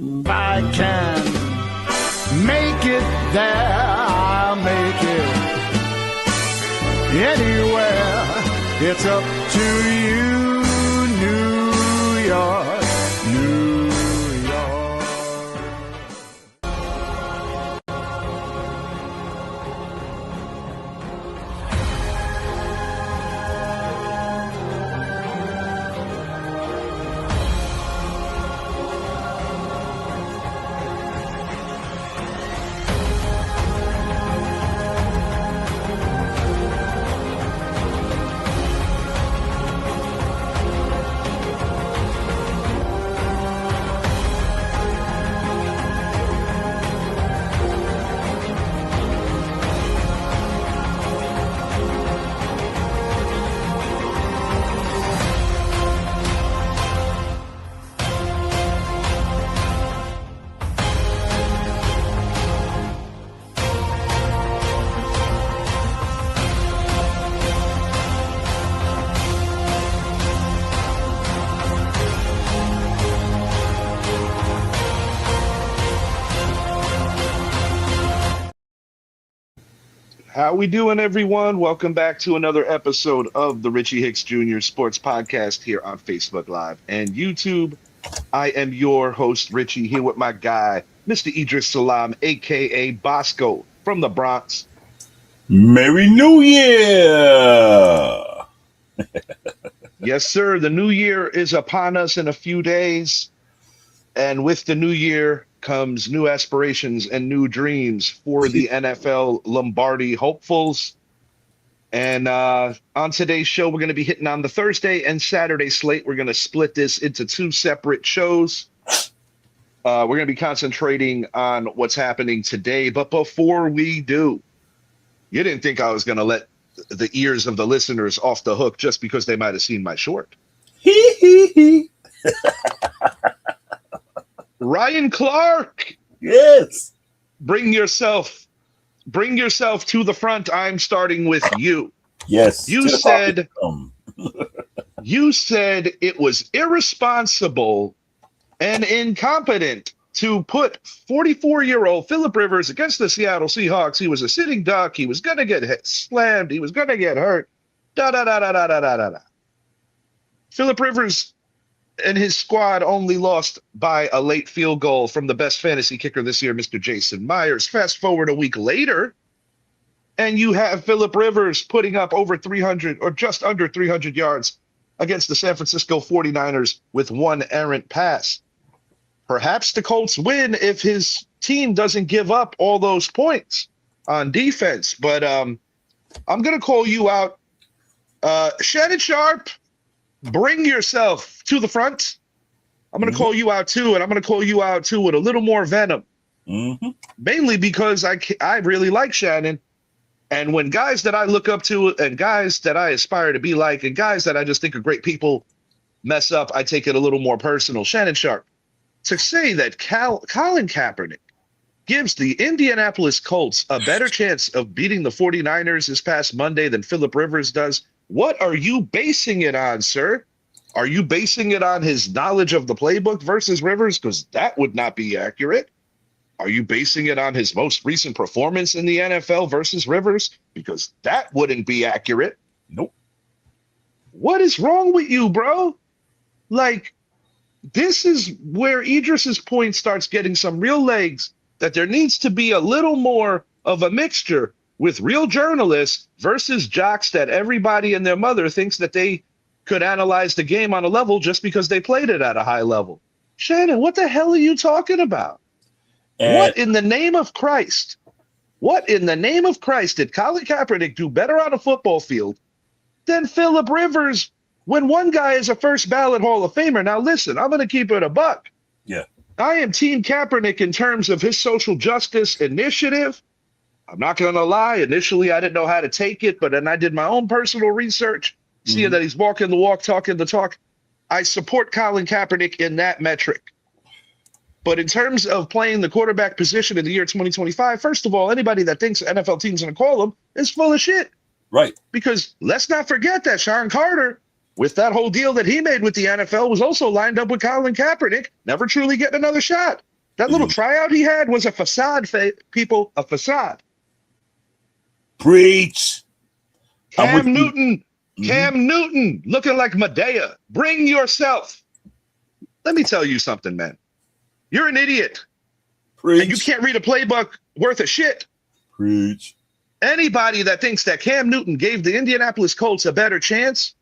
I can make it there, I'll make it anywhere. It's up to you, New York, New York. How we doing, everyone? Welcome back to another episode of the Richie Hicks Jr. Sports Podcast here on Facebook Live and YouTube. I am your host, Richie, here with my guy, Mr. Idris Salam, a.k.a. Bosco from the Bronx. Merry New Year! Yes, sir. The new year is upon us in a few days. And with the new year comes new aspirations and new dreams for the NFL Lombardi hopefuls. And on today's show, we're going to be hitting on the Thursday and Saturday slate. We're going to split this into two separate shows. We're going to be concentrating on what's happening today. But before we do, you didn't think I was going to let the ears of the listeners off the hook just because they might have seen my short. Hee hee hee. Ryan Clark. Yes. Bring yourself to the front. I'm starting with you. Yes. You said it was irresponsible and incompetent to put 44-year-old Philip Rivers against the Seattle Seahawks. He was a sitting duck. He was going to get slammed. He was going to get hurt. Philip Rivers and his squad only lost by a late field goal from the best fantasy kicker this year, Mr. Jason Myers. Fast forward a week later, and you have Philip Rivers putting up over 300 or just under 300 yards against the San Francisco 49ers with one errant pass. Perhaps the Colts win if his team doesn't give up all those points on defense. But I'm going to call you out. Shannon Sharpe, bring yourself to the front. I'm going to call you out too, and I'm going to call you out too with a little more venom. Mainly because I really like Shannon. And when guys that I look up to and guys that I aspire to be like and guys that I just think are great people mess up, I take it a little more personal. Shannon Sharpe, to say that Colin Kaepernick gives the Indianapolis Colts a better chance of beating the 49ers this past Monday than Philip Rivers does, what are you basing it on, sir? Are you basing it on his knowledge of the playbook versus Rivers? Because that would not be accurate. Are you basing it on his most recent performance in the NFL versus Rivers? Because that wouldn't be accurate. Nope. What is wrong with you, bro? Like, this is where Idris's point starts getting some real legs, that there needs to be a little more of a mixture with real journalists versus jocks that everybody and their mother thinks that they could analyze the game on a level just because they played it at a high level. Shannon, what the hell are you talking about? What in the name of Christ? What in the name of Christ did Colin Kaepernick do better on a football field than Philip Rivers when one guy is a first ballot Hall of Famer? Now, listen, I'm going to keep it a buck. Yeah. I am Team Kaepernick in terms of his social justice initiative. I'm not going to lie. Initially, I didn't know how to take it, but then I did my own personal research, seeing that he's walking the walk, talking the talk. I support Colin Kaepernick in that metric. But in terms of playing the quarterback position in the year 2025, first of all, anybody that thinks NFL team's going to call him is full of shit. Right. Because let's not forget that Sean Carter, with that whole deal that he made with the NFL, was also lined up with Colin Kaepernick, never truly getting another shot. That little tryout he had was a facade, people, a facade. Preach. Cam Newton, looking like Medea. Bring yourself. Let me tell you something, man. You're an idiot. Preach. And you can't read a playbook worth of shit. Preach. Anybody that thinks that Cam Newton gave the Indianapolis Colts a better chance,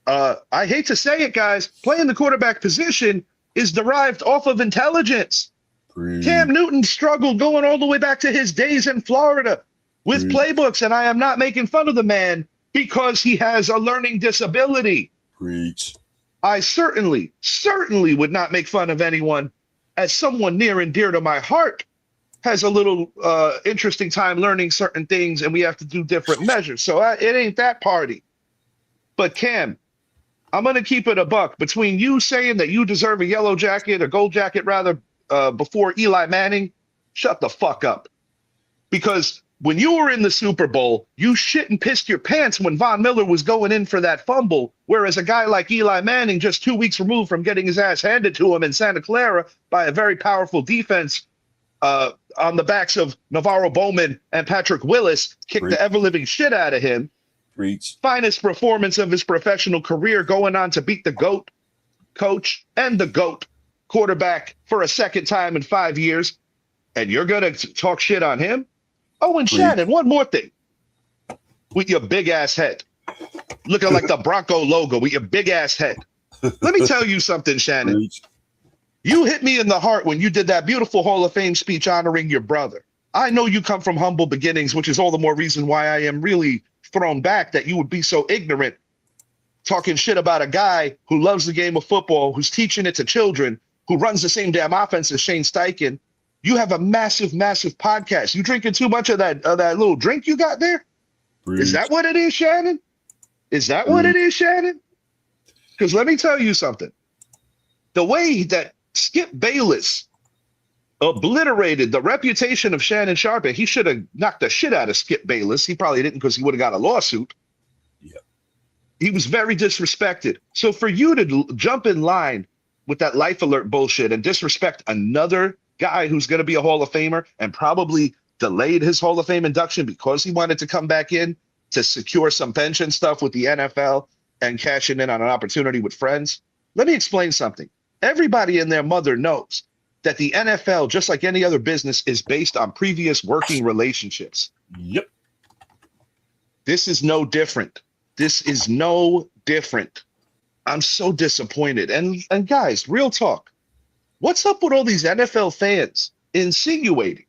I hate to say it, guys, playing the quarterback position is derived off of intelligence. Preach. Cam Newton struggled going all the way back to his days in Florida with playbooks, and I am not making fun of the man because he has a learning disability. Preach. I certainly would not make fun of anyone, as someone near and dear to my heart has a little interesting time learning certain things, and we have to do different measures. So it ain't that party. But Cam, I'm going to keep it a buck. Between you saying that you deserve a yellow jacket, a gold jacket rather, before Eli Manning, shut the fuck up. Because when you were in the Super Bowl, you shit and pissed your pants when Von Miller was going in for that fumble, whereas a guy like Eli Manning, just 2 weeks removed from getting his ass handed to him in Santa Clara by a very powerful defense on the backs of Navarro Bowman and Patrick Willis, kicked the ever-living shit out of him. Preach. Finest performance of his professional career, going on to beat the GOAT coach and the GOAT quarterback for a second time in 5 years. And you're going to talk shit on him? Oh, and Shannon, one more thing. With your big-ass head. Looking like the Bronco logo with your big-ass head. Let me tell you something, Shannon. Preach. You hit me in the heart when you did that beautiful Hall of Fame speech honoring your brother. I know you come from humble beginnings, which is all the more reason why I am really thrown back that you would be so ignorant, talking shit about a guy who loves the game of football, who's teaching it to children, who runs the same damn offense as Shane Steichen. You have a massive, massive podcast. You drinking too much of that little drink you got there? Preach. Is that what it is, Shannon? Is that what it is, Shannon? Because let me tell you something. The way that Skip Bayless obliterated the reputation of Shannon Sharpe, he should have knocked the shit out of Skip Bayless. He probably didn't, because he would have got a lawsuit. Yeah. He was very disrespected. So for you to jump in line with that Life Alert bullshit and disrespect another guy who's going to be a Hall of Famer and probably delayed his Hall of Fame induction because he wanted to come back in to secure some pension stuff with the NFL and cashing in on an opportunity with friends. Let me explain something. Everybody and their mother knows that the NFL, just like any other business, is based on previous working relationships. Yep. This is no different. This is no different. I'm so disappointed. And guys, real talk. What's up with all these NFL fans insinuating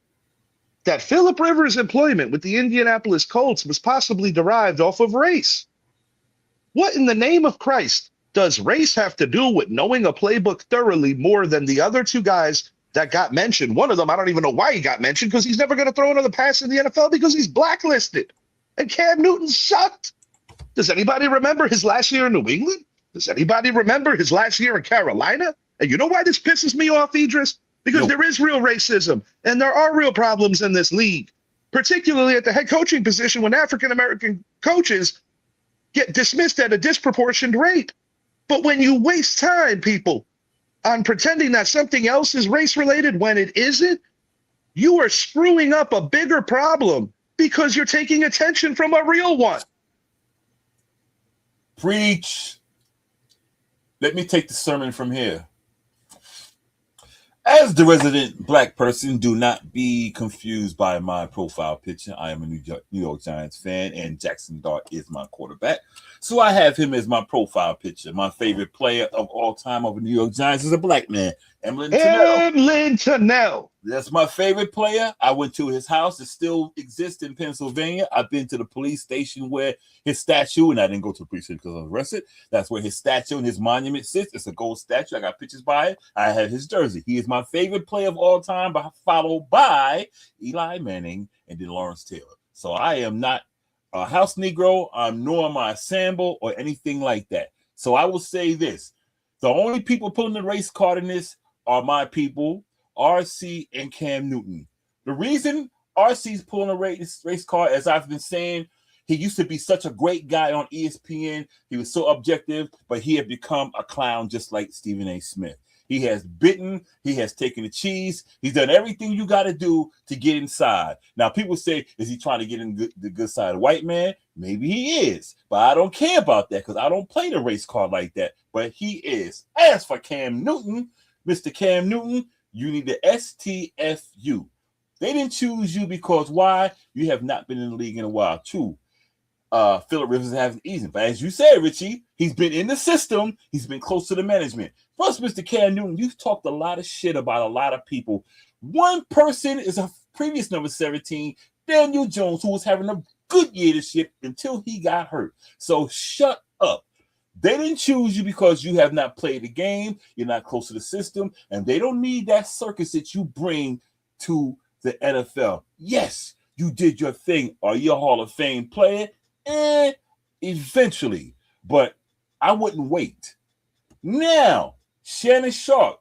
that Philip Rivers' employment with the Indianapolis Colts was possibly derived off of race? What in the name of Christ does race have to do with knowing a playbook thoroughly more than the other two guys that got mentioned? One of them, I don't even know why he got mentioned, because he's never going to throw another pass in the NFL because he's blacklisted. And Cam Newton sucked. Does anybody remember his last year in New England? Does anybody remember his last year in Carolina? And you know why this pisses me off, Idris? Because there is real racism and there are real problems in this league, particularly at the head coaching position when African-American coaches get dismissed at a disproportionate rate. But when you waste time, people, on pretending that something else is race-related when it isn't, you are screwing up a bigger problem because you're taking attention from a real one. Preach. Let me take the sermon from here. As the resident black person, do not be confused by my profile picture. I am a New York Giants fan, and Jackson Dart is my quarterback. So I have him as my profile picture. My favorite player of all time of the New York Giants is a black man, Emlyn Tunnell. That's my favorite player. I went to his house. It still exists in Pennsylvania. I've been to the police station where his statue, and I didn't go to the police station because I was arrested. That's where his statue and his monument sits. It's a gold statue. I got pictures by it. I have his jersey. He is my favorite player of all time, followed by Eli Manning and then Lawrence Taylor. So I am not a house Negro, nor am I a Sambo or anything like that. So I will say this. The only people pulling the race card in this are my people, RC and Cam Newton. The reason RC's pulling a race card, as I've been saying, he used to be such a great guy on ESPN. He was so objective, but he had become a clown just like Stephen A. Smith. He has bitten. He has taken the cheese. He's done everything you got to do to get inside. Now, people say, is he trying to get in the good side of the white man? Maybe he is. But I don't care about that because I don't play the race card like that. But he is. As for Cam Newton, Mr. Cam Newton, you need the STFU. They didn't choose you because why? You have not been in the league in a while. True. Philip Rivers hasn't easy. But as you said, Richie, he's been in the system. He's been close to the management. Plus, Mr. Cam Newton, you've talked a lot of shit about a lot of people. One person is a previous number 17, Daniel Jones, who was having a good year this year until he got hurt. So shut up. They didn't choose you because you have not played the game. You're not close to the system. And they don't need that circus that you bring to the NFL. Yes, you did your thing. Are you a Hall of Fame player? Eventually, but I wouldn't wait. Now, Shannon Sharpe,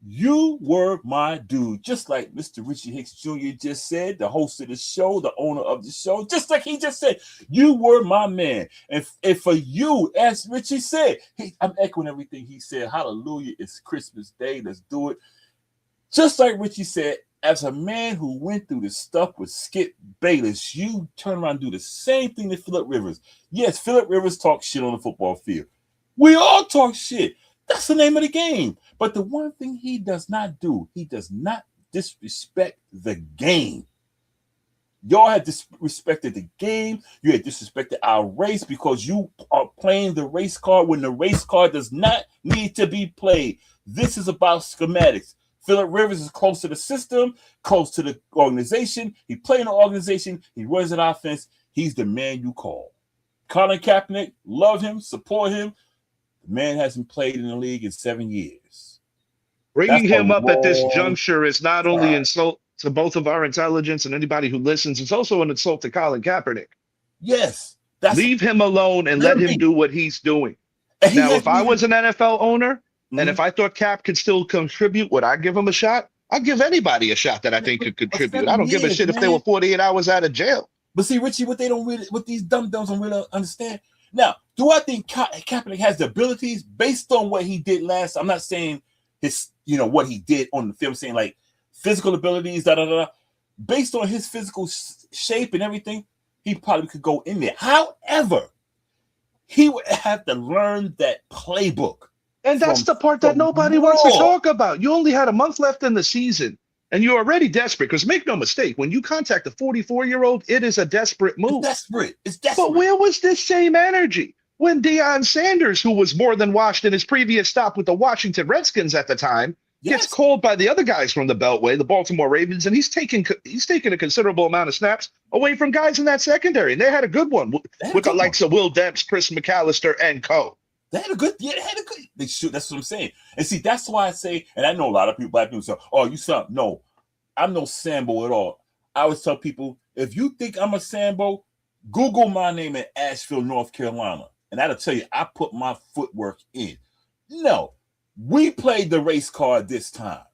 you were my dude, just like Mr. Richie Hicks Jr. just said, the host of the show, the owner of the show, just like he just said, you were my man. And for you, as Richie said, I'm echoing everything he said. Hallelujah, it's Christmas Day. Let's do it. Just like Richie said, as a man who went through the stuff with Skip Bayless, you turn around and do the same thing to Philip Rivers. Yes, Philip Rivers talks shit on the football field. We all talk shit. That's the name of the game. But the one thing he does not do, he does not disrespect the game. Y'all had disrespected the game. You had disrespected our race because you are playing the race card when the race card does not need to be played. This is about schematics. Philip Rivers is close to the system, close to the organization. He plays in the organization. He runs an offense. He's the man you call. Colin Kaepernick, love him, support him. The man hasn't played in the league in 7 years. Bringing him up at this juncture is not only insult to both of our intelligence and anybody who listens, it's also an insult to Colin Kaepernick. Yes. Leave him alone and let him do what he's doing. Now, if I was an NFL owner, and if I thought Cap could still contribute, would I give him a shot? I'd give anybody a shot that I think could contribute. I don't give a shit if they were 48 hours out of jail. But see, Richie, what these dumb-dumbs don't really understand. Now, do I think Kaepernick has the abilities based on what he did last? I'm not saying what he did on the film, saying like physical abilities, based on his physical shape and everything, he probably could go in there. However, he would have to learn that playbook. And that's the part that nobody wants to talk about. You only had a month left in the season, and you're already desperate. Because make no mistake, when you contact a 44-year-old, it is a desperate move. It's desperate. But where was this same energy when Deion Sanders, who was more than washed in his previous stop with the Washington Redskins at the time, gets called by the other guys from the Beltway, the Baltimore Ravens, and he's taken a considerable amount of snaps away from guys in that secondary. And they had a good one with the likes of Will Dempps, Chris McAllister, and co. They had a good. They shoot. That's what I'm saying. And see, that's why I say, and I know a lot of people, black people say, "Oh, you something." No, I'm no Sambo at all. I always tell people, if you think I'm a Sambo, Google my name in Asheville, North Carolina, and that'll tell you I put my footwork in. No, we played the race card this time.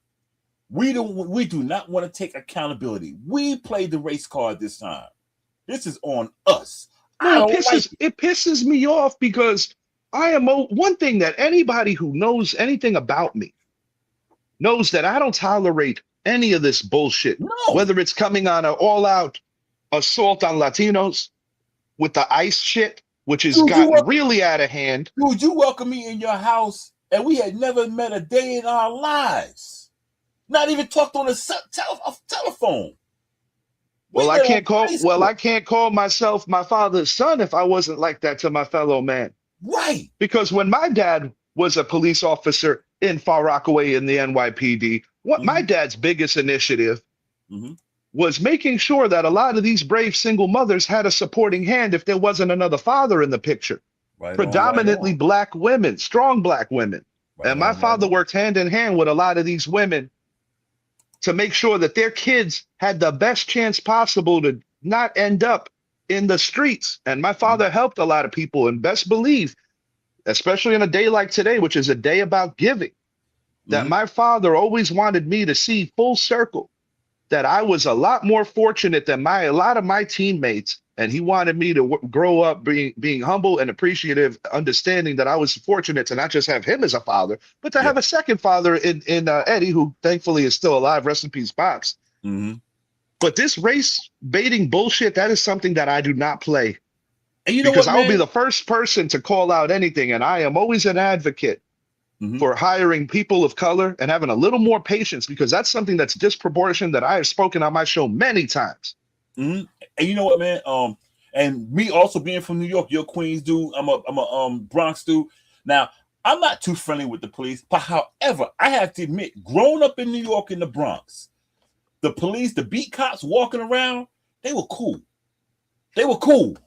We do not want to take accountability. We played the race card this time. This is on us. No, it pisses me off because I am one thing that anybody who knows anything about me knows that I don't tolerate any of this bullshit. No. Whether it's coming on an all-out assault on Latinos with the ICE shit, which has gotten really out of hand. Dude, you welcomed me in your house, and we had never met a day in our lives. Not even talked on a telephone. I can't call myself my father's son if I wasn't like that to my fellow man. Right. Because when my dad was a police officer in Far Rockaway in the NYPD, my dad's biggest initiative was making sure that a lot of these brave single mothers had a supporting hand if there wasn't another father in the picture. Predominantly black women, strong black women. And my father worked hand in hand with a lot of these women to make sure that their kids had the best chance possible to not end up in the streets. And my father helped a lot of people, and best believe, especially on a day like today, which is a day about giving, that my father always wanted me to see full circle that I was a lot more fortunate than a lot of my teammates, and he wanted me to grow up being humble and appreciative, understanding that I was fortunate to not just have him as a father, but to have a second father in Eddie, who thankfully is still alive. Rest in peace, Pops. Mm-hmm. But this race baiting bullshit, that is something that I do not play. And you know because what, I'll man? be the first person to call out anything, and I am always an advocate for hiring people of color and having a little more patience, because that's something that's disproportionate that I have spoken on my show many times. And you know what, man? And me also being from New York, you're a Queens dude. I'm a Bronx dude. Now, I'm not too friendly with the police, but however, I have to admit, growing up in New York in the Bronx, the police, the beat cops walking around, they were cool. They were cool.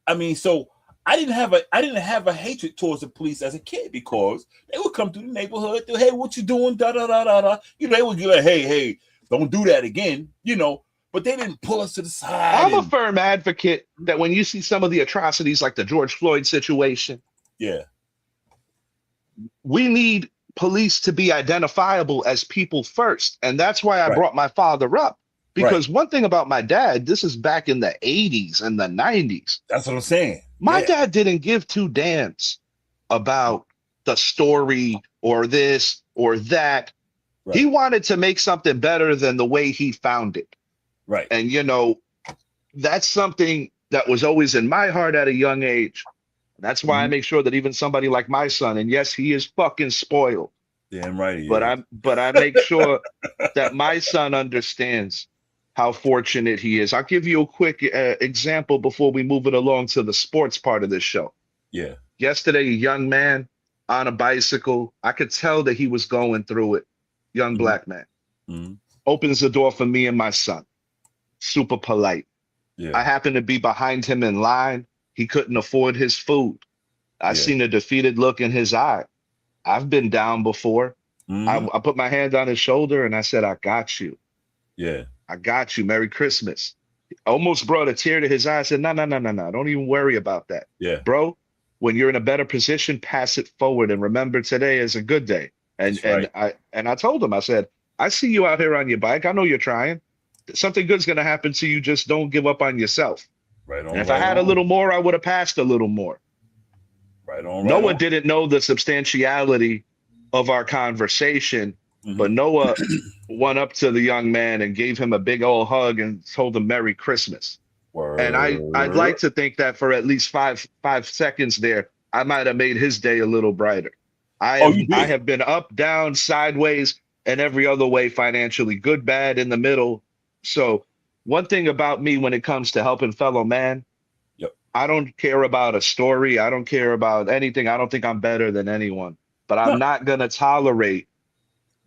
I mean, so I didn't have a hatred towards the police as a kid, because they would come through the neighborhood, hey, what you doing? Da da da da da. You know, they would be like, hey, don't do that again. You know, but they didn't pull us to the side. I'm a firm advocate that when you see some of the atrocities like the George Floyd situation, we need police to be identifiable as people first. And that's why I brought my father up. Because one thing about my dad, this is back in the 80s and the 90s. That's what I'm saying. My dad didn't give two damns about the story or this or that. He wanted to make something better than the way he found it. Right. And, you know, that's something that was always in my heart at a young age. That's why I make sure that even somebody like my son, and yes, he is fucking spoiled. Damn right. But I make sure that my son understands how fortunate he is. I'll give you a quick example before we move it along to the sports part of this show. Yeah. Yesterday, a young man on a bicycle, I could tell that he was going through it. Young black man. Opens the door for me and my son. Super polite. I happened to be behind him in line. He couldn't afford his food. I seen a defeated look in his eye. I've been down before. I put my hand on his shoulder and I said, I got you. Yeah. I got you. Merry Christmas. Almost brought a tear to his eye. I said, no. Don't even worry about that. Yeah. Bro, when you're in a better position, pass it forward and remember today is a good day. And I told him, I said, I see you out here on your bike. I know you're trying. Something good's going to happen to you. Just don't give up on yourself. Right on. And if I had a little more, I would have passed a little more. Right on. Noah didn't know the substantiality of our conversation, but Noah went up to the young man and gave him a big old hug and told him Merry Christmas. Word. And I'd like to think that for at least five seconds there, I might have made his day a little brighter. I have been up, down, sideways, and every other way financially, good, bad, in the middle. So one thing about me when it comes to helping fellow man, I don't care about a story. I don't care about anything. I don't think I'm better than anyone, but I'm not going to tolerate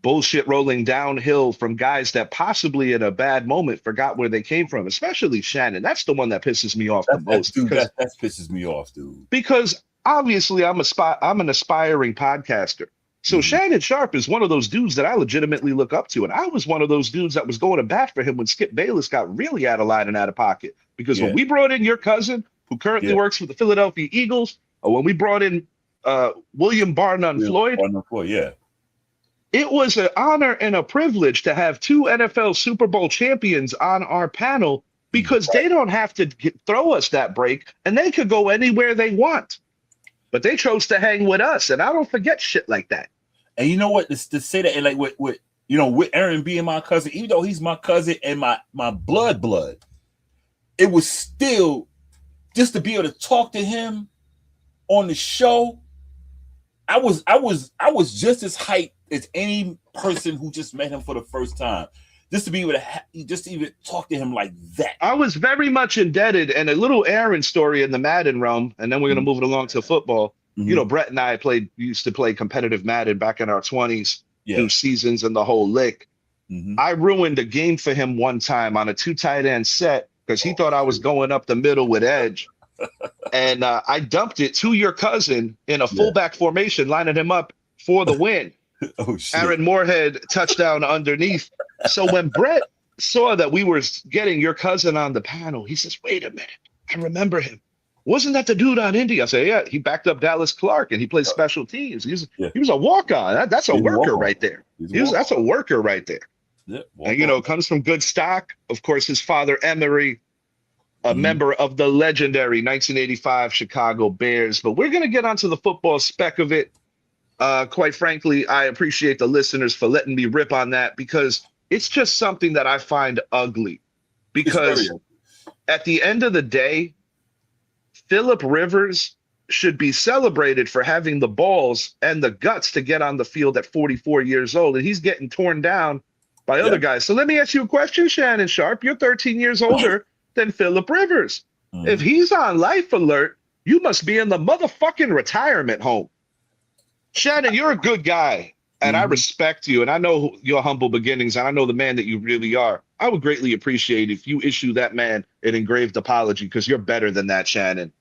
bullshit rolling downhill from guys that possibly in a bad moment forgot where they came from, especially Shannon. That's the one that pisses me off the most. That pisses me off, dude. Because obviously I'm an aspiring podcaster. So Shannon Sharp is one of those dudes that I legitimately look up to. And I was one of those dudes that was going to bat for him when Skip Bayless got really out of line and out of pocket. Because when we brought in your cousin, who currently works for the Philadelphia Eagles, or when we brought in William Barnum Floyd, it was an honor and a privilege to have two NFL Super Bowl champions on our panel, because they don't have to throw us that break and they could go anywhere they want. But they chose to hang with us, and I don't forget shit like that. And you know what? To say that, and like with Aaron being my cousin, even though he's my cousin and my blood, it was still just to be able to talk to him on the show. I was just as hyped as any person who just met him for the first time. Just to be able to just even talk to him like that. I was very much indebted, and a little Aaron story in the Madden realm, and then we're going to move it along to football. You know, Brett and I used to play competitive Madden back in our 20s, through seasons and the whole lick. I ruined a game for him one time on a 2 tight end set because he thought I was going up the middle with edge. And I dumped it to your cousin in a fullback formation, lining him up for the win. Oh, shit. Aaron Moorhead touchdown underneath. So when Brett saw that we were getting your cousin on the panel, he says, wait a minute, I remember him. Wasn't that the dude on Indy? I said, yeah, he backed up Dallas Clark and he played special teams. He was a walk-on. That's a worker right there. That's a worker right there. Yeah, And, comes from good stock. Of course, his father, Emery, a member of the legendary 1985 Chicago Bears. But we're going to get onto the football spec of it. Quite frankly, I appreciate the listeners for letting me rip on that because it's just something that I find ugly. Because at the end of the day, Phillip Rivers should be celebrated for having the balls and the guts to get on the field at 44 years old. And he's getting torn down by other guys. So let me ask you a question, Shannon Sharp. You're 13 years older than Phillip Rivers. If he's on life alert, you must be in the motherfucking retirement home. Shannon, you're a good guy, and I respect you, and I know your humble beginnings, and I know the man that you really are. I would greatly appreciate if you issue that man an engraved apology because you're better than that, Shannon.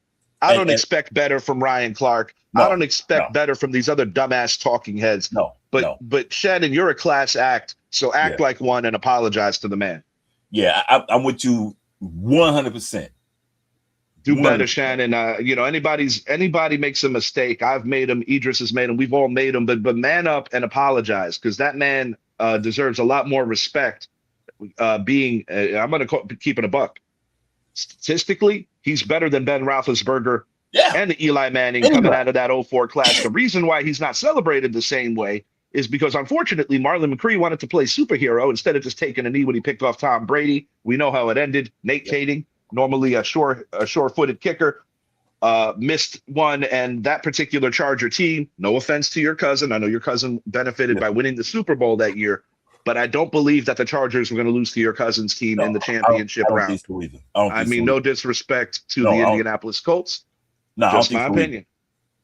I don't expect better from Ryan Clark. No, I don't expect better from these other dumbass talking heads. But Shannon, you're a class act, so act like one and apologize to the man. Yeah, I'm with you 100%. Do better, Shannon. Anybody makes a mistake. I've made them. Idris has made them. We've all made them. But man up and apologize because that man deserves a lot more respect. I'm going to keep it a buck. Statistically, he's better than Ben Roethlisberger and the Eli Manning coming out of that 04 class. The reason why he's not celebrated the same way is because, unfortunately, Marlon McCree wanted to play superhero instead of just taking a knee when he picked off Tom Brady. We know how it ended. Nate Kading, normally a sure-footed kicker, missed one, and that particular Charger team, no offense to your cousin, I know your cousin benefited by winning the Super Bowl that year, but I don't believe that the Chargers were going to lose to your cousin's team in the championship round. I mean, no disrespect to the Indianapolis Colts. No, just my opinion.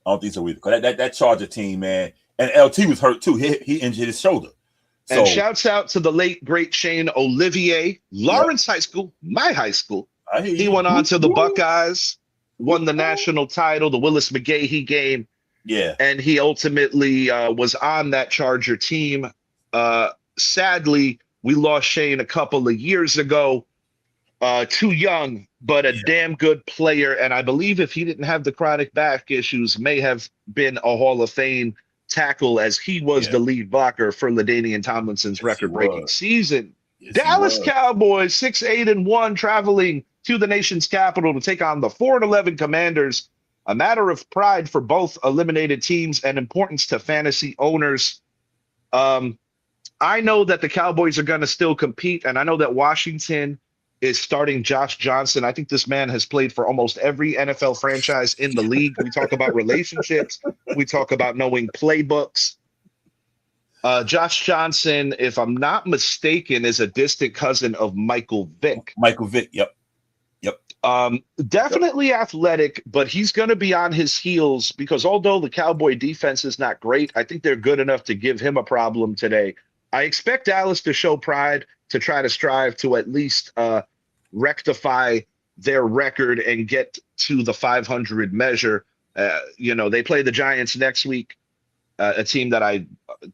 I don't think so either. Because that Charger team, man, and LT was hurt too. He injured his shoulder. So, and shouts out to the late, great Shane Olivier, Lawrence High School, my high school. He went on to the Buckeyes, won the national title, the Willis McGahee game. Yeah. And he ultimately was on that Charger team. Sadly, we lost Shane a couple of years ago. Too young, but a damn good player. And I believe if he didn't have the chronic back issues, may have been a Hall of Fame tackle as he was the lead blocker for LaDainian Tomlinson's record-breaking season. Dallas Cowboys 6-8-1, traveling to the nation's capital to take on the 4-11 Commanders. A matter of pride for both eliminated teams and importance to fantasy owners. I know that the Cowboys are going to still compete, and I know that Washington is starting Josh Johnson. I think this man has played for almost every NFL franchise in the league. We talk about relationships. We talk about knowing playbooks. Josh Johnson, if I'm not mistaken, is a distant cousin of Michael Vick. Michael Vick, yep. Definitely athletic, but he's going to be on his heels because although the Cowboy defense is not great, I think they're good enough to give him a problem today. I expect Dallas to show pride to try to strive to at least rectify their record and get to the 500 measure. They play the Giants next week, a team that I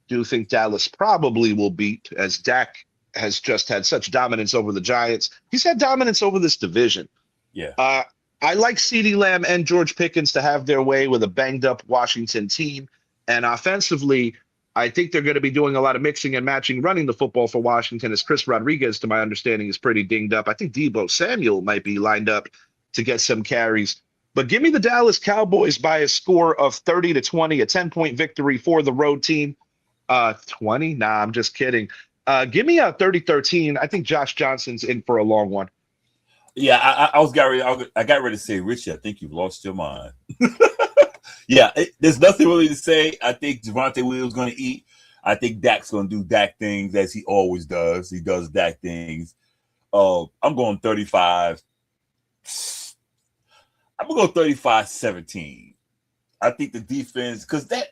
do think Dallas probably will beat, as Dak has just had such dominance over the Giants. He's had dominance over this division. Yeah. I like CeeDee Lamb and George Pickens to have their way with a banged-up Washington team. And offensively, I think they're going to be doing a lot of mixing and matching, running the football for Washington, as Chris Rodriguez, to my understanding, is pretty dinged up. I think Deebo Samuel might be lined up to get some carries. But give me the Dallas Cowboys by a score of 30-20, a 10-point victory for the road team. 20? Nah, I'm just kidding. Give me a 30-13. I think Josh Johnson's in for a long one. Yeah, I got ready to say, Richie, I think you've lost your mind. There's nothing really to say. I think Javonte Williams going to eat. I think Dak's going to do Dak things as he always does. He does Dak things. I'm going 35. I'm going to go 35-17. I think the defense, because that's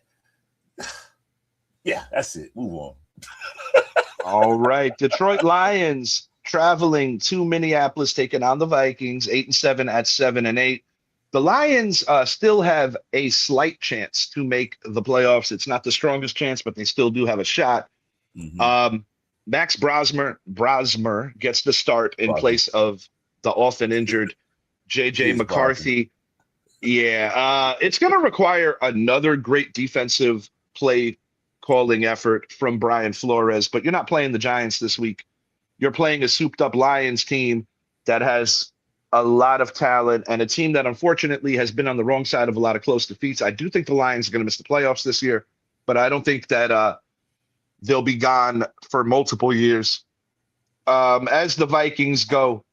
it. Move on. All right. Detroit Lions traveling to Minneapolis, taking on the Vikings, 8-7 at 7-8. The Lions still have a slight chance to make the playoffs. It's not the strongest chance, but they still do have a shot. Max Brosmer gets the start in place of the often injured J.J. McCarthy. Yeah, it's going to require another great defensive play calling effort from Brian Flores, but you're not playing the Giants this week. You're playing a souped up Lions team that has a lot of talent and a team that unfortunately has been on the wrong side of a lot of close defeats. I do think the Lions are going to miss the playoffs this year, but I don't think that they'll be gone for multiple years. As the Vikings go,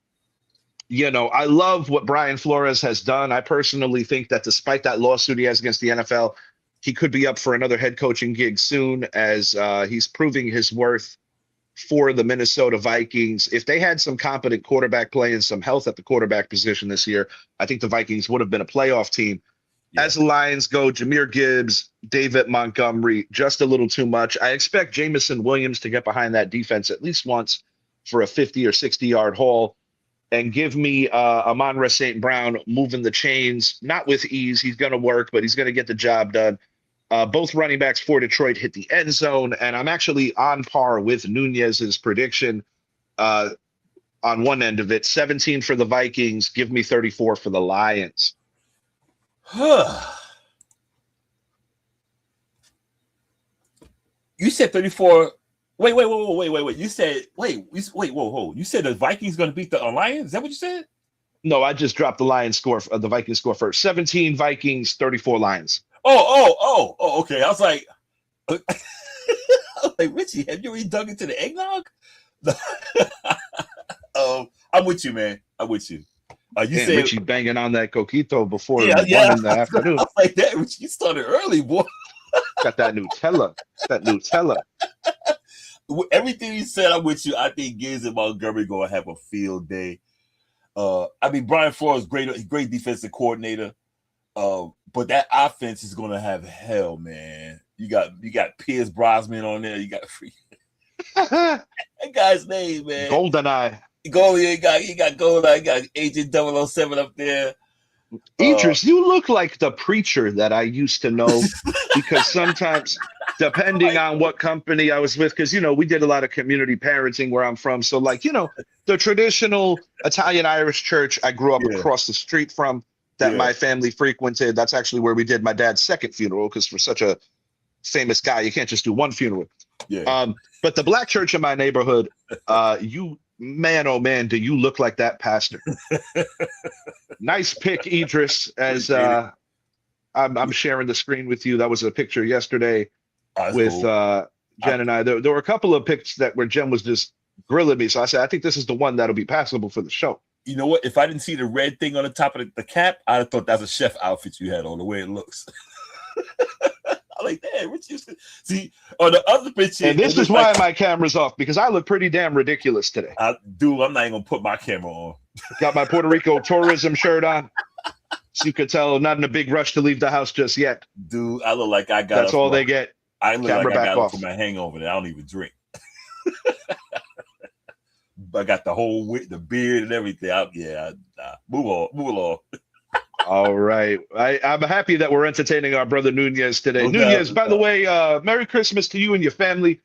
I love what Brian Flores has done. I personally think that despite that lawsuit he has against the NFL, he could be up for another head coaching gig soon as he's proving his worth for the Minnesota Vikings. If they had some competent quarterback play and some health at the quarterback position this year, I think the Vikings would have been a playoff team. Yeah. As the Lions go, Jahmyr Gibbs, David Montgomery, just a little too much. I expect Jameson Williams to get behind that defense at least once for a 50 or 60-yard haul. And give me Amon-Ra St. Brown moving the chains, not with ease. He's going to work, but he's going to get the job done. Both running backs for Detroit hit the end zone, and I'm actually on par with Nunez's prediction on one end of it. 17 for the Vikings. Give me 34 for the Lions. You said 34. Wait. You said, whoa. You said the Vikings going to beat the Lions? Is that what you said? No, I just dropped the Lions score, the Vikings score first. 17 Vikings, 34 Lions. Oh, okay. I was like, Richie, have you already dug into the eggnog? I'm with you, man. I'm with you. You said Richie banging on that coquito before 1 in the afternoon. I was like that. Richie, you started early, boy. Got that Nutella. Everything you said, I'm with you. I think Gibbs and Montgomery gonna have a field day. Brian Flores, great defensive coordinator. But that offense is gonna have hell, man. You got Pierce Brosnan on there. You got free that guy's name, man. Goldeneye. You got Goldeneye. You got Agent 007 up there. Idris, you look like the preacher that I used to know because sometimes, depending on what company I was with, because, we did a lot of community parenting where I'm from. So, the traditional Italian-Irish church I grew up across the street from that my family frequented, that's actually where we did my dad's second funeral because for such a famous guy, you can't just do one funeral. Yeah. But the black church in my neighborhood, man, oh man, do you look like that pastor? Nice pick, Idris, as I'm sharing the screen with you. That was a picture yesterday with cool. Jen and I. There were a couple of pics where Jen was just grilling me. So I said, I think this is the one that'll be passable for the show. You know what? If I didn't see the red thing on the top of the cap, I'd have thought that's a chef outfit you had on, the way it looks. I'm like, damn, what you see on the other picture? And this is why my camera's off, because I look pretty damn ridiculous today. I'm not even gonna put my camera on. Got my Puerto Rico tourism shirt on. So you could tell I'm not in a big rush to leave the house just yet. Dude, I look like I got that's all they get. I look like I got up for my hangover that I don't even drink. I got the beard and everything. Move along. All right. I'm happy that we're entertaining our brother Nunez today. Nunez, by the way, Merry Christmas to you and your family.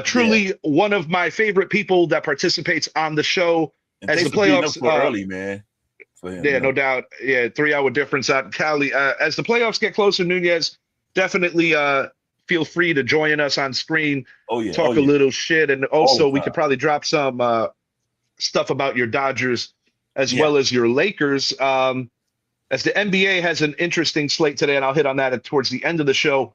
Truly one of my favorite people that participates on the show. And as the playoffs early, man. Him, no doubt. Yeah, 3-hour difference out in Cali. As the playoffs get closer, Nunez, definitely feel free to join us on screen. Talk a little shit. And also we could probably drop some stuff about your Dodgers as well as your Lakers. As the NBA has an interesting slate today, and I'll hit on that towards the end of the show.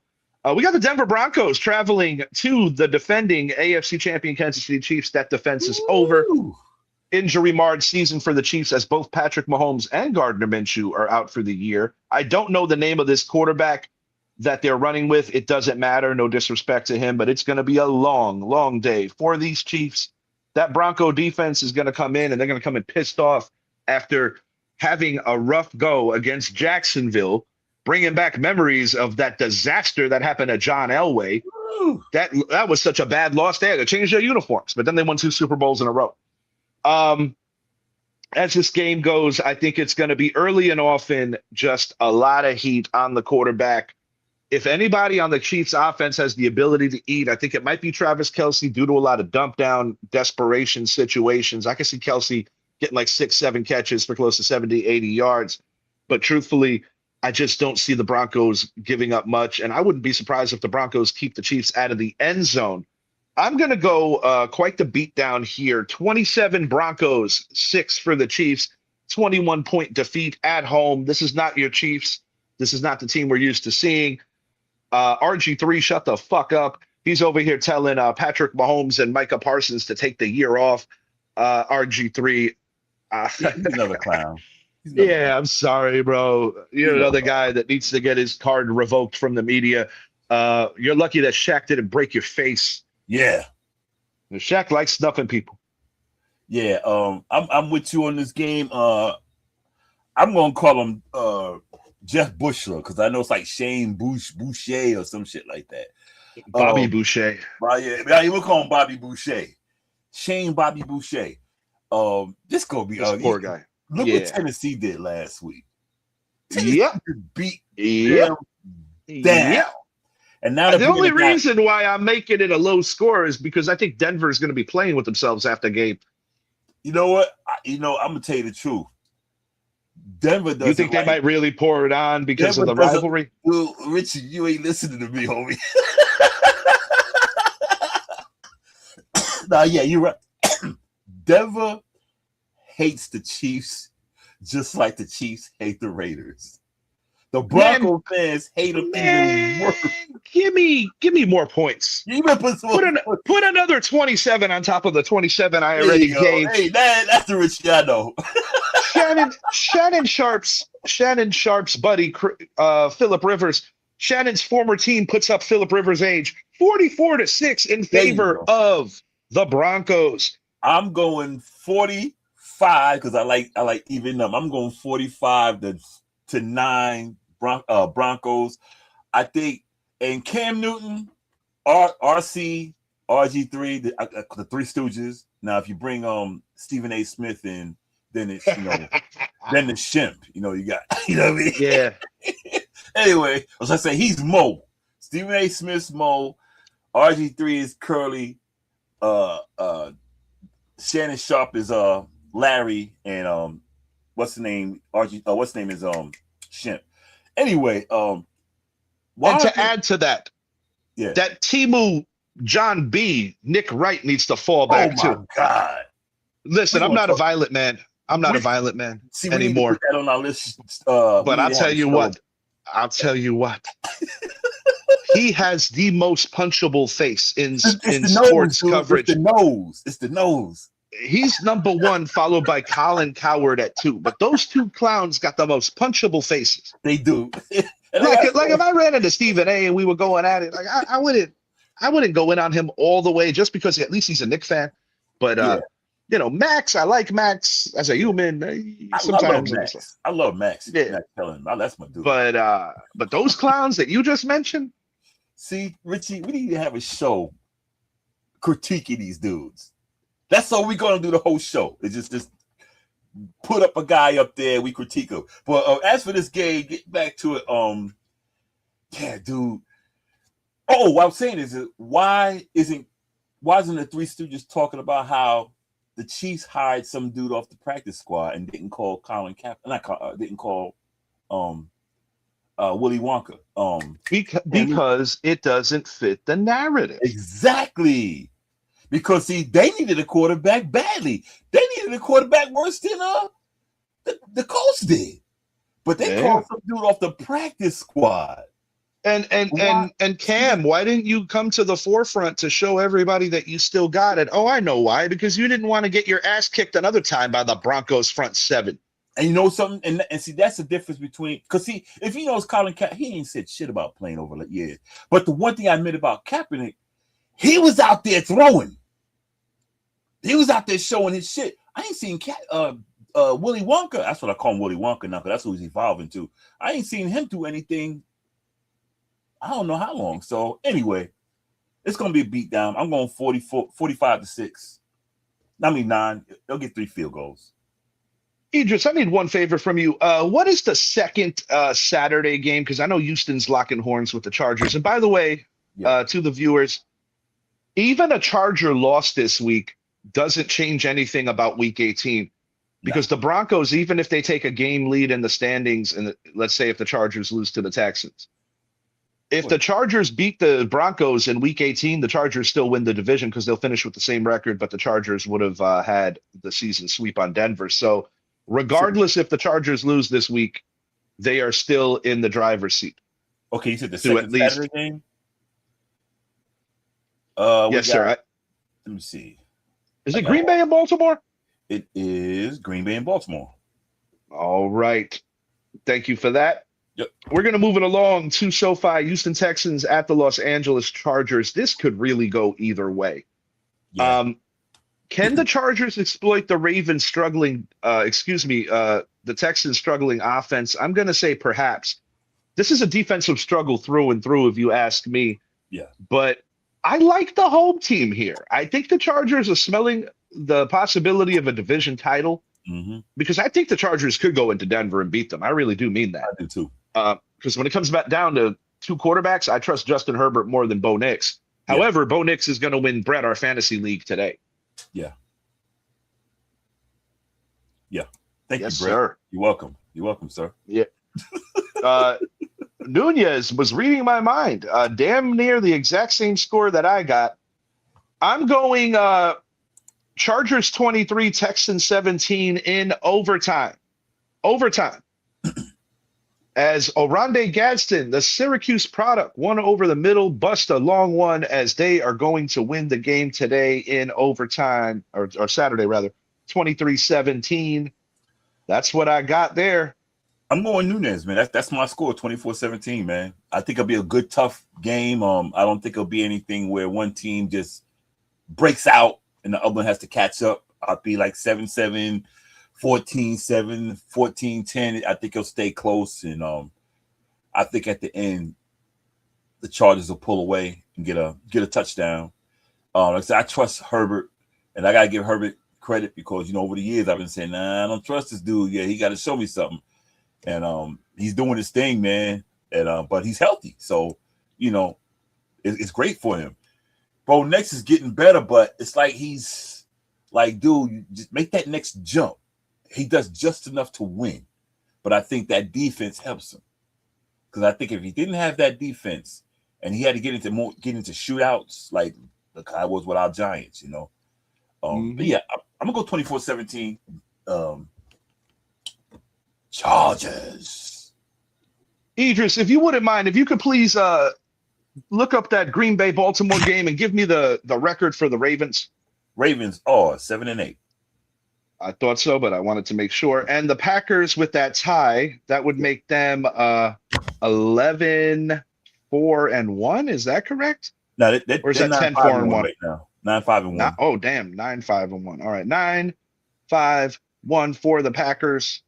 We got the Denver Broncos traveling to the defending AFC champion Kansas City Chiefs. That defense is over. Injury-marred season for the Chiefs as both Patrick Mahomes and Gardner Minshew are out for the year. I don't know the name of this quarterback that they're running with. It doesn't matter. No disrespect to him, but it's going to be a long, long day for these Chiefs. That Bronco defense is going to come in, and they're going to come in pissed off after having a rough go against Jacksonville, bringing back memories of that disaster that happened at John Elway. That was such a bad loss. They had to change their uniforms, but then they won 2 Super Bowls in a row. As this game goes, I think it's going to be early and often just a lot of heat on the quarterback. If anybody on the Chiefs offense has the ability to eat, I think it might be Travis Kelce due to a lot of dump down desperation situations. I can see Kelce getting like 6-7 catches for close to 70, 80 yards. But truthfully, I just don't see the Broncos giving up much, and I wouldn't be surprised if the Broncos keep the Chiefs out of the end zone. I'm going to go quite the beatdown here. 27 Broncos, 6 for the Chiefs, 21-point defeat at home. This is not your Chiefs. This is not the team we're used to seeing. RG3, shut the fuck up. He's over here telling Patrick Mahomes and Micah Parsons to take the year off. RG3. He's another clown. Yeah, I'm sorry, bro. You're another guy that needs to get his card revoked from the media. You're lucky that Shaq didn't break your face. Yeah. Shaq likes snuffing people. Yeah, I'm with you on this game. I'm gonna call him Jeff Bushler because I know it's like Shane Boucher or some shit like that. Bobby Boucher. Yeah, we'll call him Bobby Boucher. Shane Bobby Boucher. This gonna be this poor guy. Look what Tennessee did last week. Tennessee beat them down. Yep. And now the only reason why I'm making it a low score is because I think Denver is going to be playing with themselves after the game. You know what? I'm gonna tell you the truth. Denver doesn't. You think they might really pour it on because of the rivalry? Well, Richie, you ain't listening to me, homie. Nah, yeah, you're right. Denver hates the Chiefs just like the Chiefs hate the Raiders. The Broncos fans hate them even worse. Give me more points. Put another 27 on top of the 27 I already gave. Hey, that's the Richie I know. Shannon Sharp's buddy, Philip Rivers. Shannon's former team puts up Philip Rivers' age 44-6 in favor of the Broncos. I'm going 45 because I like even them. I'm going 45 to 9 Broncos. I think, and Cam Newton, RC, RG3, the Three Stooges. Now, if you bring Stephen A. Smith in, then it's then the Shimp. You got you know what I mean? Yeah. Anyway, as I say, he's Mo. Stephen A. Smith's Mo. RG3 is Curly. Shannon Sharp is Larry, and what's the name? What's the name is Shimp. Anyway, and to add to that, that Timu John B, Nick Wright needs to fall back too. Oh my God! Listen, I'm not a violent man. I'm not a violent man anymore. Put that on our list, but I'll tell you what. He has the most punchable face in sports coverage. It's the nose. He's number 1, followed by Colin Cowherd at 2. But those two clowns got the most punchable faces. They do. like if I ran into Stephen A. and we were going at it, like I wouldn't go in on him all the way just because at least he's a Knick fan. But Max, I like Max as a human. Sometimes I love Max. Yeah, that's my dude. But those clowns that you just mentioned. See, Richie, we need to have a show critiquing these dudes. That's all we're gonna do the whole show. It's just put up a guy up there, we critique him. But as for this game, get back to it. Yeah, dude. Oh, what I'm saying is, why isn't the Three Stooges talking about how the Chiefs hired some dude off the practice squad and didn't call didn't call Willy Wonka? Because it doesn't fit the narrative. Exactly. Because they needed a quarterback badly. They needed a quarterback worse than the Colts did. But they called some dude off the practice squad. And Cam, why didn't you come to the forefront to show everybody that you still got it? Oh, I know why. Because you didn't want to get your ass kicked another time by the Broncos front 7. And you know something? And see, that's the difference between, because if he knows Colin Kaepernick, he ain't said shit about playing over the years. But the one thing I admit about Kaepernick, he was out there throwing. He was out there showing his shit. I ain't seen Willy Wonka. That's what I call him, Willy Wonka now, because that's who he's evolving to. I ain't seen him do anything. I don't know how long. So anyway, it's gonna be a beatdown. I'm going 45-6. I mean 9. They'll get 3 field goals. Idris, I need one favor from you. What is the second Saturday game? Because I know Houston's locking horns with the Chargers. And by the way, to the viewers, even a Charger loss this week doesn't change anything about Week 18. Because the Broncos, even if they take a game lead in the standings, and let's say if the Chargers lose to the Texans, if the Chargers beat the Broncos in Week 18, the Chargers still win the division because they'll finish with the same record, but the Chargers would have had the season sweep on Denver. So regardless if the Chargers lose this week, they are still in the driver's seat. Okay, you said the second Saturday game? Yes, sir. Let me see. Is it Green Bay and Baltimore? It is Green Bay and Baltimore. All right. Thank you for that. Yep. We're going to move it along to SoFi. Houston Texans at the Los Angeles Chargers. This could really go either way. Yeah. Can the Chargers exploit the Ravens struggling, the Texans struggling offense? I'm going to say perhaps. This is a defensive struggle through and through, if you ask me. Yeah. But I like the home team here. I think the Chargers are smelling the possibility of a division title because I think the Chargers could go into Denver and beat them. I really do mean that. I do too. Because when it comes back down to two quarterbacks, I trust Justin Herbert more than Bo Nix. However, Bo Nix is going to win Brett our fantasy league today. Yeah. Yeah. Thank Yes, you, Brett. sir. You're welcome. You're welcome, sir. Yeah. Nunez was reading my mind. Damn near the exact same score that I got. I'm going Chargers 23, Texans 17 in overtime. Overtime. As Oronde Gadsden, the Syracuse product, won over the middle, bust a long one as they are going to win the game today in overtime, or Saturday rather, 23-17. That's what I got there. I'm going Nunez, man. That's my score, 24-17, man. I think it'll be a good, tough game. I don't think it'll be anything where one team just breaks out and the other one has to catch up. I'll be like 7-7, 14-7, 14-10. I think it'll stay close. And I think at the end, the Chargers will pull away and get a touchdown. Like I said, I trust Herbert, and I got to give Herbert credit because, over the years I've been saying, nah, I don't trust this dude. Yeah, he got to show me something. And he's doing his thing, man. And but he's healthy, so it's great for him. Bo Nix is getting better, but it's like he's like, dude, you just make that next jump. He does just enough to win, but I think that defense helps him because I think if he didn't have that defense and he had to get into shootouts like the Cowboys with our Giants, But yeah, I'm gonna go 24-17. Chargers. Idris, if you wouldn't mind, if you could please look up that Green Bay Baltimore game and give me the record for the Ravens. Ravens are 7-8. I thought so, but I wanted to make sure. And the Packers with that tie, that would make them 11-4-1. Is that correct? No, or is that 10-4-1 right now? 9-5-1. Oh, damn, 9-5-1. All right, 9-5-1 for the Packers.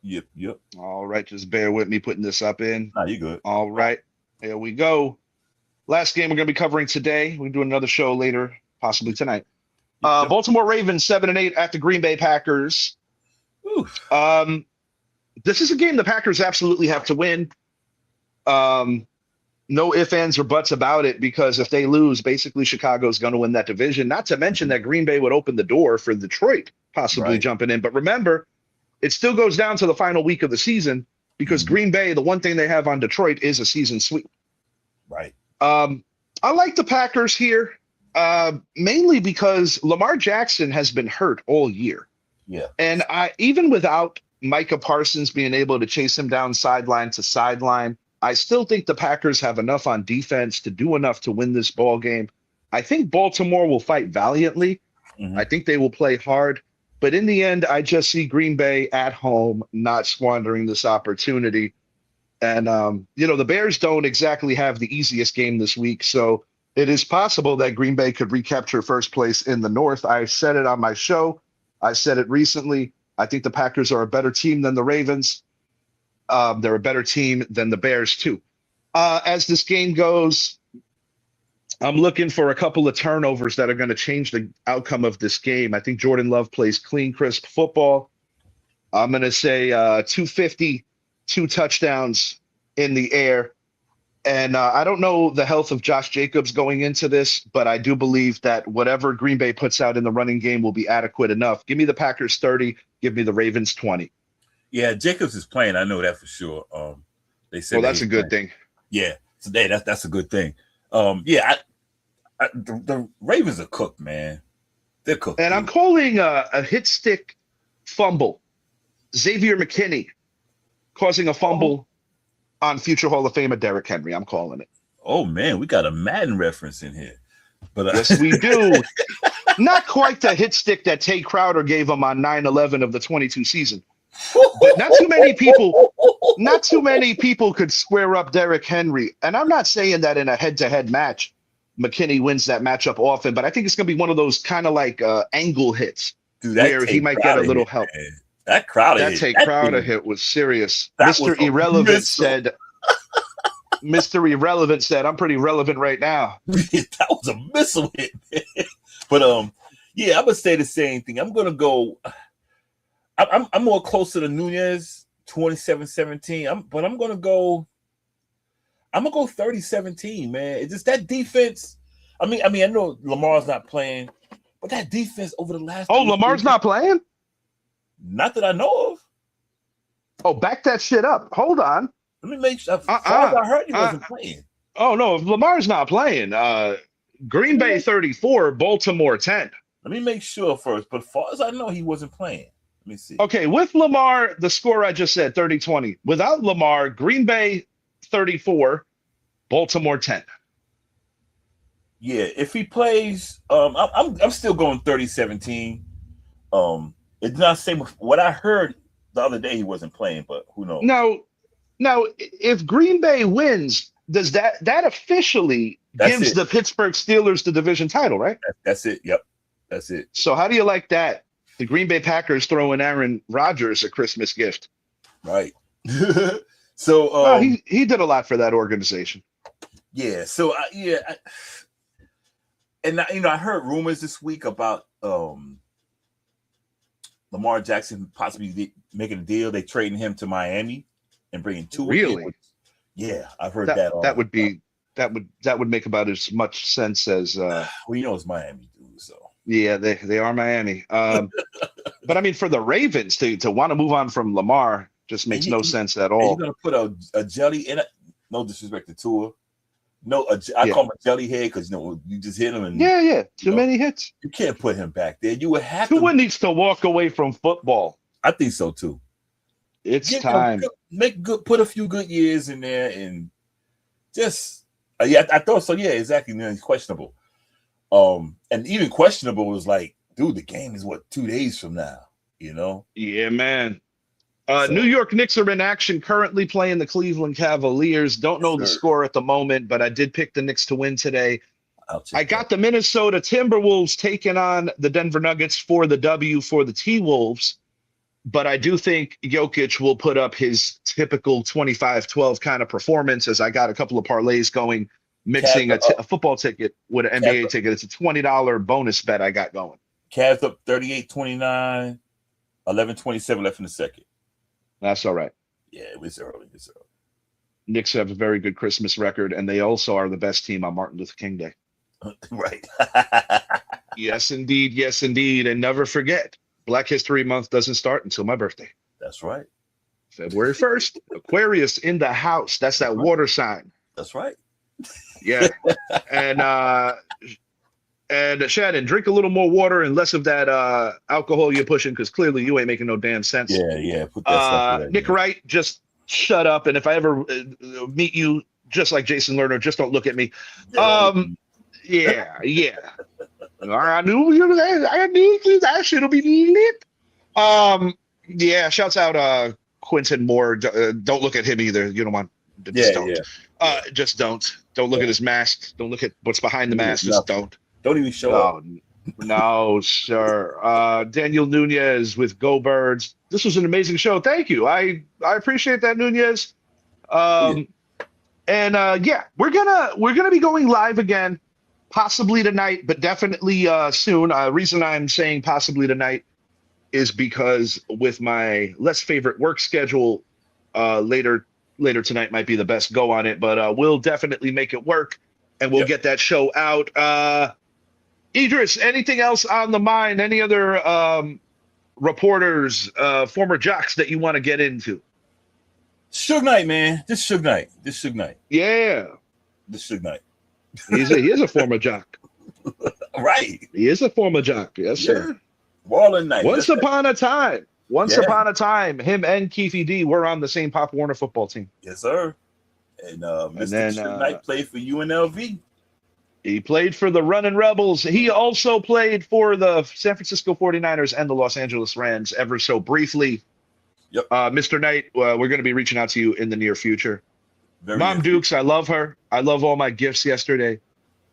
Yep. All right, just bear with me putting this up in. Nah, you good. All right, here we go. Last game we're going to be covering today. We'll do another show later, possibly tonight. Baltimore Ravens 7-8 at the Green Bay Packers. This is a game the Packers absolutely have to win. No ifs, ands, or buts about it, because if they lose, basically Chicago's going to win that division. Not to mention that Green Bay would open the door for Detroit possibly jumping in. But remember, it still goes down to the final week of the season because Green Bay, the one thing they have on Detroit is a season sweep. Right. I like the Packers here, mainly because Lamar Jackson has been hurt all year. Yeah. And even without Micah Parsons being able to chase him down sideline to sideline, I still think the Packers have enough on defense to do enough to win this ball game. I think Baltimore will fight valiantly. I think they will play hard. But in the end, I just see Green Bay at home not squandering this opportunity. And, the Bears don't exactly have the easiest game this week. So it is possible that Green Bay could recapture first place in the North. I said it on my show. I said it recently. I think the Packers are a better team than the Ravens. They're a better team than the Bears, too. As this game goes, I'm looking for a couple of turnovers that are going to change the outcome of this game. I think Jordan Love plays clean, crisp football. I'm going to say 250, 2 touchdowns in the air. And I don't know the health of Josh Jacobs going into this, but I do believe that whatever Green Bay puts out in the running game will be adequate enough. Give me the Packers 30. Give me the Ravens 20. Yeah, Jacobs is playing. I know that for sure. They said, well, that's a good thing. Yeah, today that's a good thing. The Ravens are cooked, man. They're cooked. And I'm calling a hit stick fumble. Xavier McKinney causing a fumble on future Hall of Famer Derrick Henry. I'm calling it. Oh man, we got a Madden reference in here. But yes, we do. Not quite the hit stick that Tay Crowder gave him on 9/11 of the 22 season. But not too many people could square up Derrick Henry. And I'm not saying that in a head-to-head match, McKinney wins that matchup often, but I think it's going to be one of those kind of like angle hits. Dude, where he might get a little help. Man. That Crowder hit was serious. Mr. Irrelevant said, Mr. Irrelevant said, I'm pretty relevant right now. That was a missile hit, man. But yeah, I'm gonna say the same thing. I'm gonna go. I'm more closer to Nunez 27-17. But I'm gonna go 30-17, man. It's just that defense. I mean, I know Lamar's not playing, but that defense over the last. Oh, Lamar's not playing? Not that I know of. Oh, back that shit up. Hold on. Let me make sure. As far as I heard, he wasn't playing. Oh no, if Lamar's not playing, Green Bay 34, Baltimore 10. Let me make sure first. But as far as I know, he wasn't playing. Let me see. Okay, with Lamar, the score I just said, 30-20. Without Lamar, Green Bay 34, Baltimore 10. Yeah, if he plays, I'm still going 30-17. It's not the same. What I heard the other day, he wasn't playing, but who knows? Now, if Green Bay wins, does that officially gives the Pittsburgh Steelers the division title, right? That's it. Yep, that's it. So how do you like that? The Green Bay Packers throwing Aaron Rodgers a Christmas gift, right? So he did a lot for that organization. Yeah. So I heard rumors this week about Lamar Jackson possibly making a deal. They trading him to Miami and bringing Tua. Really? Yeah, I've heard that. That would make about as much sense as. Well, it's Miami, dude. So yeah, they are Miami. But I mean, for the Ravens to want to move on from Lamar just makes no sense at all. You're gonna put a jelly in it. No disrespect to Tua. No, I call him a jelly head because you just hit him and too many hits. You can't put him back there. You would have Tua needs to walk away from football. I think so too. It's time. Put a few good years in there and just I thought so. Yeah, exactly. It's questionable. And even questionable was like, dude, the game is 2 days from now. Yeah, man. New York Knicks are in action currently playing the Cleveland Cavaliers. Don't know the score at the moment, but I did pick the Knicks to win today. I got the Minnesota Timberwolves taking on the Denver Nuggets for the W for the T-Wolves, but I do think Jokic will put up his typical 25-12 kind of performance as I got a couple of parlays going, mixing a football ticket with an NBA ticket. It's a $20 bonus bet I got going. Cavs up 38-29, 11-27 left in the second. That's all right. Yeah, it was early. Knicks have a very good Christmas record, and they also are the best team on Martin Luther King Day. Right. Yes, indeed. Yes, indeed. And never forget, Black History Month doesn't start until my birthday. That's right. February 1st. Aquarius in the house. That's that water sign. That's right. Yeah. And Shannon, drink a little more water and less of that alcohol you're pushing, because clearly you ain't making no damn sense. Yeah. Put that stuff in Nick Wright, just shut up. And if I ever meet you, just like Jason Lerner, just don't look at me. Yeah. I knew that shit'll be lit. Yeah, shouts out Quentin Moore. Don't look at him either. You don't want. Just don't. Just don't. Don't look at his mask. Don't look at what's behind the mask. Just don't. Don't even show up. No, sir. Daniel Nunez with Go Birds. This was an amazing show. Thank you. I appreciate that, Nunez. And we're gonna be going live again, possibly tonight, but definitely soon. Reason I'm saying possibly tonight is because with my less favorite work schedule later later tonight might be the best go on it, but we'll definitely make it work, and we'll get that show out. Idris, anything else on the mind? Any other reporters, former jocks that you want to get into? Suge Knight, man. This Suge Knight. Yeah. This Suge Knight. He is a former jock. Right. He is a former jock. Yes, sir. Wallen Knight. Once upon a time, him and Keefe D were on the same Pop Warner football team. Yes, sir. And Mr. Suge Knight played for UNLV. He played for the Running Rebels. He also played for the San Francisco 49ers and the Los Angeles Rams ever so briefly. Yep. Mr. Knight, we're going to be reaching out to you in the near future. Mom near. Dukes, I love her. I love all my gifts yesterday.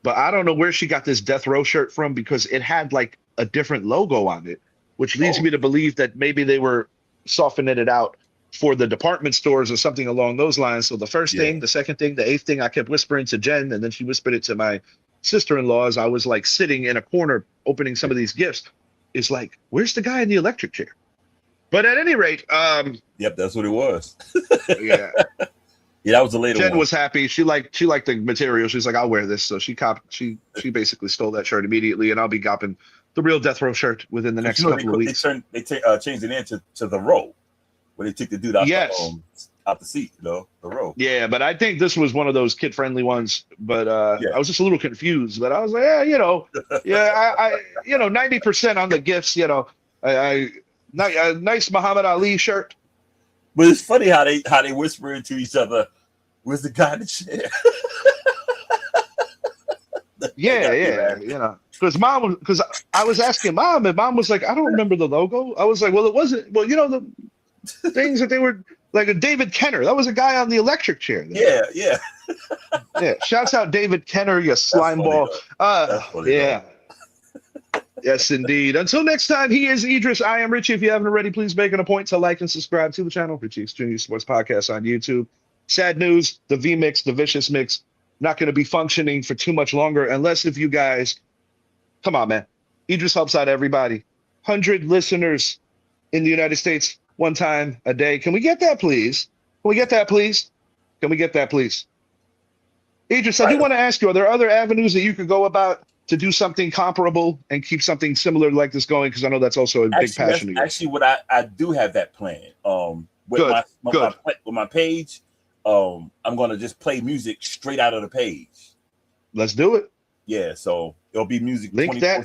But I don't know where she got this Death Row shirt from because it had like a different logo on it, which leads me to believe that maybe they were softening it out for the department stores or something along those lines. So the first thing, the second thing, the eighth thing I kept whispering to Jen, and then she whispered it to my sister-in-law as I was like sitting in a corner opening some of these gifts, is like, where's the guy in the electric chair? But at any rate, yep, that's what it was. Yeah. Yeah, that was the later Jen one. was happy. She liked the material. She's like, I'll wear this. So she basically stole that shirt immediately, and I'll be copping the real Death Row shirt within the next couple of weeks. They changed it into the row, where they took the dude out the seat, the row. Yeah, but I think this was one of those kid-friendly ones. But I was just a little confused. But I was like, I 90% on the gifts. A nice Muhammad Ali shirt. But it's funny how they whisper into each other, "Where's the guy in the chair?" Because I was asking Mom, and Mom was like, I don't remember the logo. I was like, well, it wasn't. Well, the things that they were like a David Kenner. That was a guy on the electric chair. Yeah. Yeah. Shouts out David Kenner, you slime ball. Yeah. Yes, indeed. Until next time, he is Idris. I am Richie. If you haven't already, please make it a point to like and subscribe to the channel, Richie Extreme Sports Podcast on YouTube. Sad news, the V-Mix, the Vicious Mix, not going to be functioning for too much longer unless if you guys, come on, man. Idris helps out everybody. 100 listeners in the United States, one time a day. Can we get that, please? Idris, I do want to ask you, are there other avenues that you could go about to do something comparable and keep something similar like this going? Because I know that's also a big passion of yours. Actually, what I do have that plan. With my page, I'm going to just play music straight out of the page. Let's do it. Yeah, so it'll be music. Link that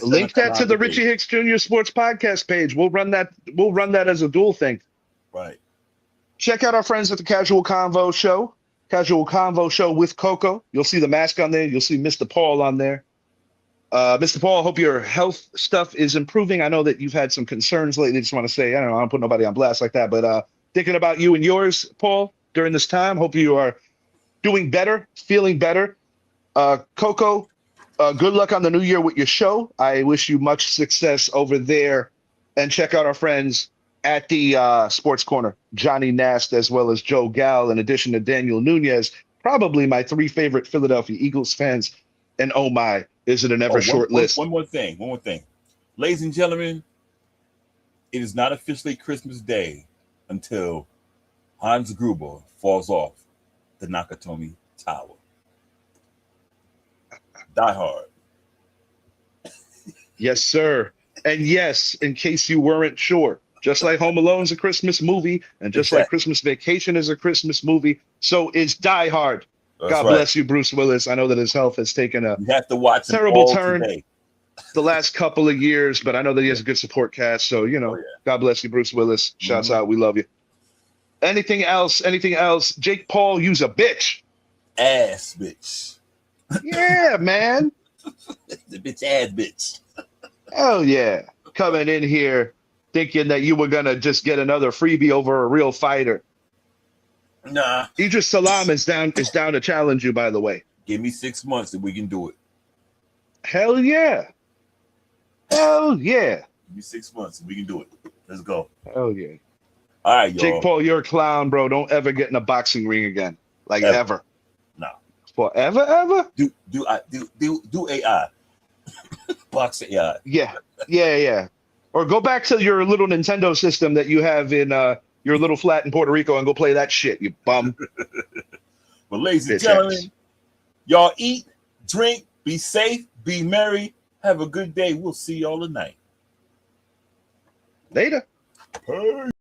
to the Richie Hicks Jr. Sports Podcast page. We'll run that as a dual thing. Right. Check out our friends at the Casual Convo Show with Coco. You'll see the mask on there. You'll see Mr. Paul on there. Mr. Paul, I hope your health stuff is improving. I know that you've had some concerns lately. Just want to say, I don't put nobody on blast like that, but thinking about you and yours, Paul, during this time. Hope you are doing better, feeling better. Coco, good luck on the new year with your show. I wish you much success over there. And check out our friends at the Sports Corner, Johnny Nast, as well as Joe Gal, in addition to Daniel Nunez, probably my 3 favorite Philadelphia Eagles fans. And oh my, is it an ever short list? One more thing. Ladies and gentlemen, it is not officially Christmas Day until Hans Gruber falls off the Nakatomi Tower. Die Hard. Yes, sir. And yes, in case you weren't sure, just like Home Alone's a Christmas movie, and just like Christmas Vacation is a Christmas movie, so is Die Hard. God bless you, Bruce Willis. I know that his health has taken a terrible turn the last couple of years, but I know that he has a good support cast. So, God bless you, Bruce Willis. Shouts out. We love you. Anything else? Jake Paul, you's a bitch. Ass bitch. Yeah, man. The bitch ass bitch. Hell yeah. Coming in here thinking that you were going to just get another freebie over a real fighter. Nah. Idris Salam is down to challenge you, by the way. Give me 6 months and we can do it. Hell yeah. Give me 6 months and we can do it. Let's go. Hell yeah. All right, y'all. Jake Paul, you're a clown, bro. Don't ever get in a boxing ring again. Like ever. No. Forever, ever? Do AI. Box AI. Yeah. Or go back to your little Nintendo system that you have in your little flat in Puerto Rico and go play that shit, you bum. But ladies and Bitch gentlemen, ass. y'all eat, drink, be safe, be merry. Have a good day. We'll see y'all tonight. Later. Peace.